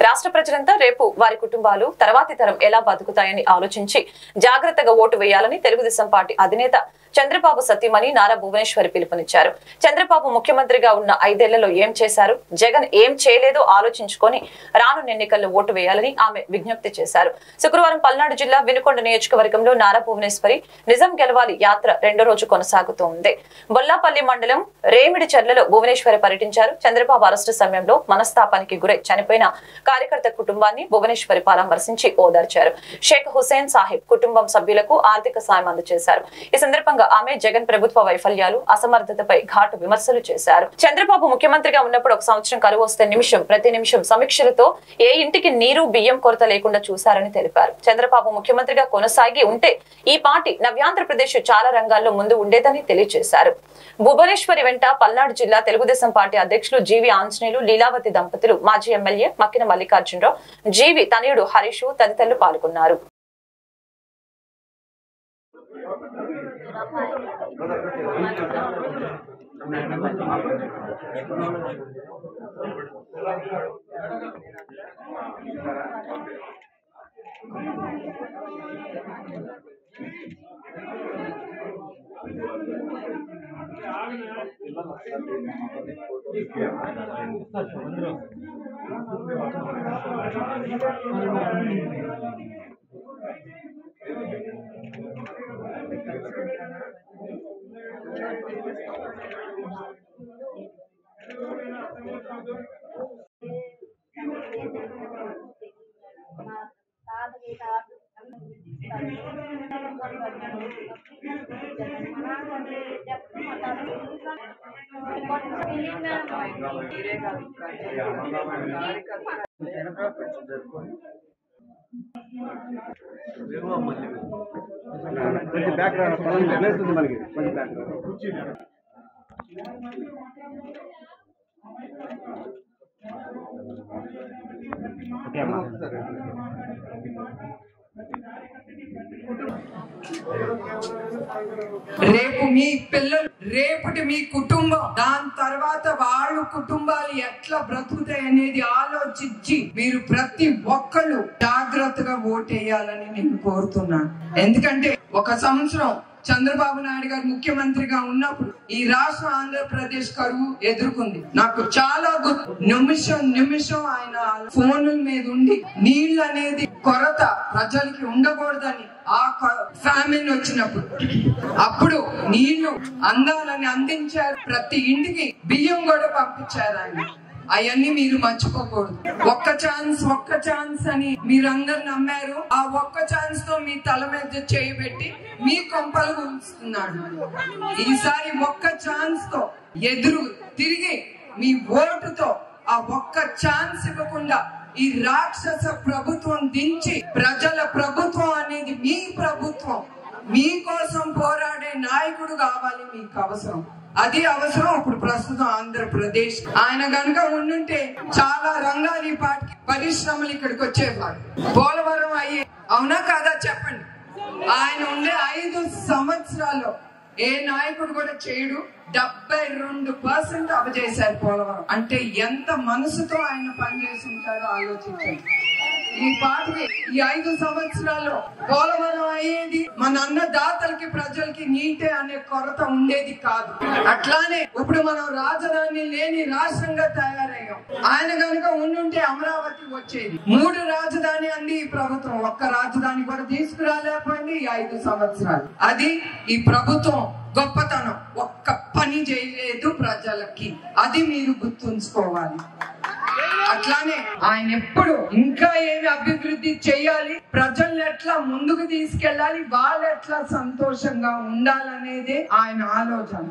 రాష్ట్ర ప్రజలంతా రేపు వారి కుటుంబాలు తర్వాతి తరం ఎలా బతుకుతాయని ఆలోచించి జాగ్రత్తగా ఓటు వేయాలని తెలుగుదేశం పార్టీ అధినేత చంద్రబాబు సతీమణి నారా భువనేశ్వరి పిలుపునిచ్చారు. చంద్రబాబు ముఖ్యమంత్రిగా ఉన్న 5 ఏళ్లలో ఏం చేశారు, జగన్ ఏం చేయలేదో ఆలోచించుకొని రానున్న ఎన్నికల్లో ఓటు వేయాలని ఆమె విజ్ఞప్తి చేశారు. శుక్రవారం పల్నాడు జిల్లా వినుకొండ నియోజకవర్గంలో నారా భువనేశ్వరి నిజం గెలవాలి యాత్ర 2వ రోజు కొనసాగుతోంది. బొల్లాపల్లి మండలం రేమిడిచెర్లలో భువనేశ్వరి పర్యటించారు. చంద్రబాబు అరెస్టు సమయంలో మనస్తాపానికి గురై చనిపోయిన కార్యకర్త కుటుంబాన్ని భువనేశ్వరి పరామర్శించి ఓదార్చారు. షేక్ హుసేన్ సాహిబ్ కుటుంబం సభ్యులకు ఆర్థిక సాయం అందజేశారు. ఈ సందర్భంగా ఆమె జగన్ ప్రభుత్వ వైఫల్యాలు, అసమర్థతపై ఘాటు విమర్శలు చేశారు. చంద్రబాబు ముఖ్యమంత్రిగా ఉన్నప్పుడు 1 సంవత్సరం కరువు వస్తే ప్రతి నిమిషం సమీక్షలతో ఏ ఇంటికి నీరు బియ్యం కొరత లేకుండా చూశారని తెలిపారు. చంద్రబాబు ముఖ్యమంత్రిగా కొనసాగి ఉంటే ఈ పార్టీ నవ్యాంధ్రప్రదేశ్ చాలా రంగాల్లో ముందు ఉండేదని తెలియజేశారు. భువనేశ్వరి వెంట పల్నాడు జిల్లా తెలుగుదేశం పార్టీ అధ్యక్షులు జీవి ఆంజనేయులు, లీలావతి దంపతులు, మాజీ ఎమ్మెల్యే మక్కిన మల్లికార్జునరావు, జీవి తనయుడు హరీష్ తదితరులు పాల్గొన్నారు. రేపు మీ పిల్లలు, రేపటి మీ కుటుంబం, దాని తర్వాత వాళ్ళ కుటుంబాలు ఎట్లా బ్రతుకుతాయి అనేది ఆలోచించి మీరు ప్రతి ఒక్కళ్ళు జాగ్రత్తగా ఓటేయాలని నేను కోరుతున్నాను. ఎందుకంటే 1 సంవత్సరం చంద్రబాబు నాయుడు గారు ముఖ్యమంత్రిగా ఉన్నప్పుడు ఈ రాష్ట్ర ఆంధ్రప్రదేశ్ కరువు ఎదుర్కొంది. నాకు చాలా నిమిషం ఆయన ఫోన్ల మీద ఉండి నీళ్లు అనేది కొరత ప్రజలకి ఉండకూడదని ఆ ఫ్యామిలీ వచ్చినప్పుడు అప్పుడు నీళ్లు అందాలని అందించారు. ప్రతి ఇంటికి బియ్యం కూడా పంపించారు ఆయన. అవన్నీ మీరు మర్చిపోకూడదు. ఒక్క ఛాన్స్ అని మీరందరు నమ్మారు. ఆ ఒక్క ఛాన్స్ తో మీ తల మీద చేయబెట్టి మీ కొంపలు కూల్చుతున్నాడు. ఈసారి ఒక్క ఛాన్స్ తో ఎదురు తిరిగి మీ ఓటుతో ఆ ఒక్క ఛాన్స్ ఇవ్వకుండా ఈ రాక్షస ప్రభుత్వం దించి ప్రజల ప్రభుత్వం అనేది మీ ప్రభుత్వం, మీకోసం పోరాడే నాయకుడు కావాలి. మీకు అవసరం, అది అవసరం. ఇప్పుడు ప్రస్తుతం ఆంధ్రప్రదేశ్ ఆయన గనుక ఉండుంటే చాలా రంగాలు ఈ పాటికి పరిశ్రమలు ఇక్కడికి వచ్చేవారు. పోలవరం అయ్యే, అవునా కాదా చెప్పండి. ఆయన ఉండే 5 సంవత్సరాల్లో ఏ నాయకుడు కూడా చేయడు. 72% అవజేశారు పోలవరం. అంటే ఎంత మనసుతో ఆయన పనిచేసి ఉంటారో ఆలోచించండి. ఈ పాటికి ఈ 5 సంవత్సరాల్లో పోలవరం అయ్యేది, మన అన్నదాతలకి ప్రజలకి నీటే అనే కొరత ఉండేది కాదు. అట్లానే ఇప్పుడు మనం రాజధాని లేని రాష్ట్రంగా తయారయ్యాం. ఆయన కనుక ఉండుంటే అమరావతి వచ్చేది. 3 రాజధాని అంది ఈ ప్రభుత్వం. ఒక్క రాజధాని కూడా తీసుకురాలేకపోయింది ఈ 5 సంవత్సరాలు. అది ఈ ప్రభుత్వం గొప్పతనం. ఒక్క పని చేయలేదు ప్రజలకి. అది మీరు గుర్తుంచుకోవాలి. అట్లానే ఆయన ఎప్పుడు ఇంకా ఏమి అభివృద్ధి చేయాలి, ప్రజల్ని ఎట్లా ముందుకు తీసుకెళ్లాలి, వాళ్ళు ఎట్లా సంతోషంగా ఉండాలనేదే ఆయన ఆలోచన.